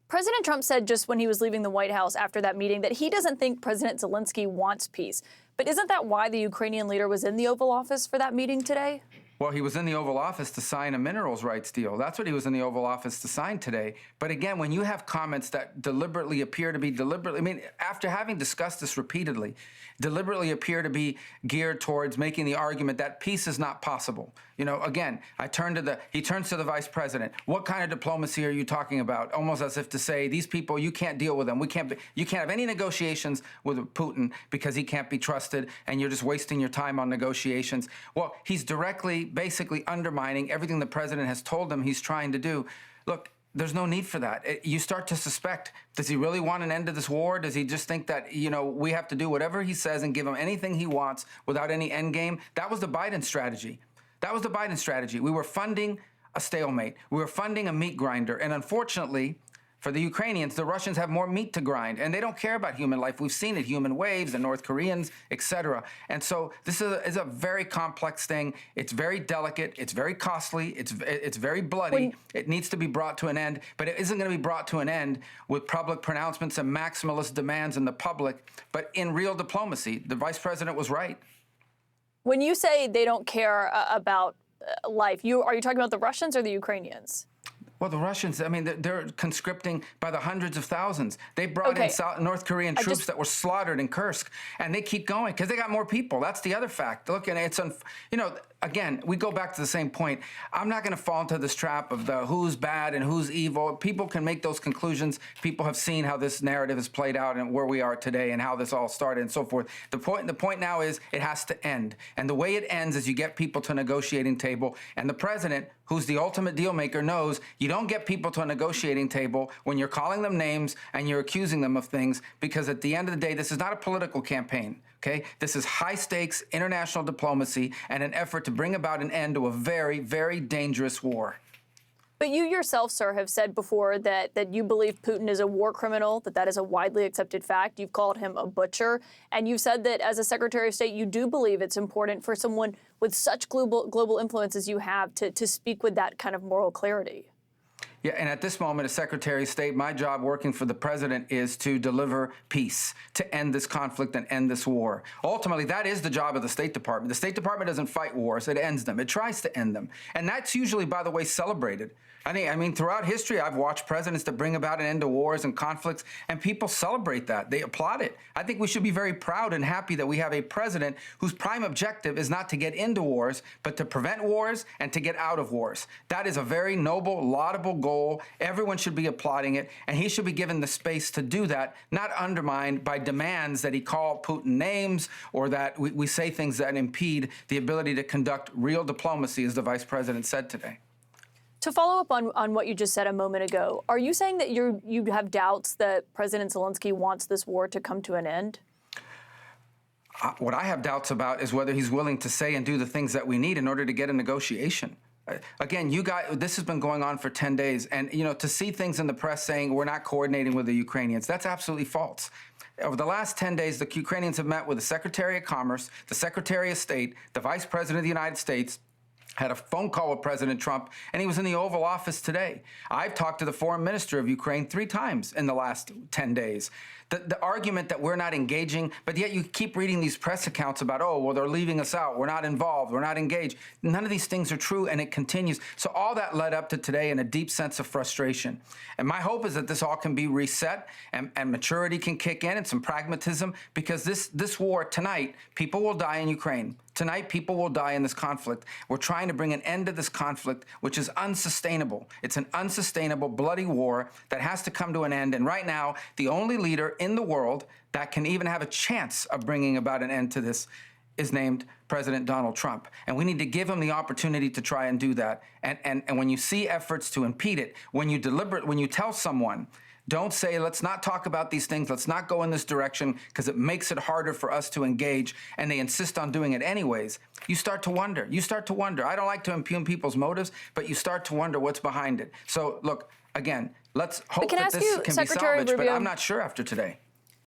President Trump said just when he was leaving the White House after that meeting that he doesn't think President Zelensky wants peace. But isn't that why the Ukrainian leader was in the Oval Office for that meeting today? Well, he was in the Oval Office to sign a minerals rights deal. That's what he was in the Oval Office to sign today. But again, when you have comments that deliberately appear to be after having discussed this repeatedly, deliberately appear to be geared towards making the argument that peace is not possible. You know, again, he turns to the vice president. What kind of diplomacy are you talking about? Almost as if to say, these people, you can't deal with them. You can't have any negotiations with Putin because he can't be trusted, and you're just wasting your time on negotiations. Well, he's directly, basically undermining everything the president has told him he's trying to do. Look, there's no need for that. You start to suspect, does he really want an end to this war? Does he just think that, you know, we have to do whatever he says and give him anything he wants without any end game? That was the Biden strategy. That was the Biden strategy. We were funding a stalemate. We were funding a meat grinder. And unfortunately, for the Ukrainians, the Russians have more meat to grind, and they don't care about human life. We've seen it, human waves, the North Koreans, etc. And so this is a very complex thing. It's very delicate. It's very costly. It's very bloody. It needs to be brought to an end, but it isn't going to be brought to an end with public pronouncements and maximalist demands in the public, but in real diplomacy. The vice president was right. When you say they don't care about life, are you talking about the Russians or the Ukrainians? Well, the Russians, I mean, they're conscripting by the hundreds of thousands. They brought in North Korean troops that were slaughtered in Kursk, and they keep going because they got more people. That's the other fact. Look, and it's, you know, again, we go back to the same point. I'm not going to fall into this trap of the who's bad and who's evil. People can make those conclusions. People have seen how this narrative has played out and where we are today and how this all started and so forth. The point now is it has to end. And the way it ends is you get people to a negotiating table, and the president, who's the ultimate deal maker, knows you don't get people to a negotiating table when you're calling them names and you're accusing them of things, because at the end of the day, this is not a political campaign, okay? This is high-stakes international diplomacy and an effort to bring about an end to a very, very dangerous war. But you yourself, sir, have said before that you believe Putin is a war criminal, that is a widely accepted fact. You've called him a butcher. And you've said that as a Secretary of State, you do believe it's important for someone with such global influence as you have to speak with that kind of moral clarity. Yeah, and at this moment, as Secretary of State, my job working for the president is to deliver peace, to end this conflict and end this war. Ultimately, that is the job of the State Department. The State Department doesn't fight wars, it ends them. It tries to end them. And that's usually, by the way, celebrated. I mean, throughout history, I've watched presidents that bring about an end to wars and conflicts, and people celebrate that. They applaud it. I think we should be very proud and happy that we have a president whose prime objective is not to get into wars, but to prevent wars and to get out of wars. That is a very noble, laudable goal. Everyone should be applauding it, and he should be given the space to do that, not undermined by demands that he call Putin names or that we say things that impede the ability to conduct real diplomacy, as the vice president said today. To follow up on what you just said a moment ago, are you saying that you have doubts that President Zelensky wants this war to come to an end? What I have doubts about is whether he's willing to say and do the things that we need in order to get a negotiation. Again, you guys, this has been going on for 10 days. And, you know, to see things in the press saying we're not coordinating with the Ukrainians, that's absolutely false. Over the last 10 days, the Ukrainians have met with the Secretary of Commerce, the Secretary of State, the Vice President of the United States, had a phone call with President Trump, and he was in the Oval Office today. I've talked to the foreign minister of Ukraine 3 times in the last 10 days. The argument that we're not engaging, but yet you keep reading these press accounts about, oh, well, they're leaving us out. We're not involved. We're not engaged. None of these things are true, and it continues. So all that led up to today in a deep sense of frustration. And my hope is that this all can be reset and maturity can kick in and some pragmatism, because this war tonight, people will die in Ukraine. Tonight, people will die in this conflict. We're trying to bring an end to this conflict, which is unsustainable. It's an unsustainable, bloody war that has to come to an end. And right now, the only leader in the world that can even have a chance of bringing about an end to this is named President Donald Trump. And we need to give him the opportunity to try and do that. And when you see efforts to impede it, when you tell someone, don't say, let's not talk about these things, let's not go in this direction because it makes it harder for us to engage, and they insist on doing it anyways, you start to wonder. You start to wonder. I don't like to impugn people's motives, but you start to wonder what's behind it. So, look, again, let's hope that this can be salvaged, but I'm not sure after today.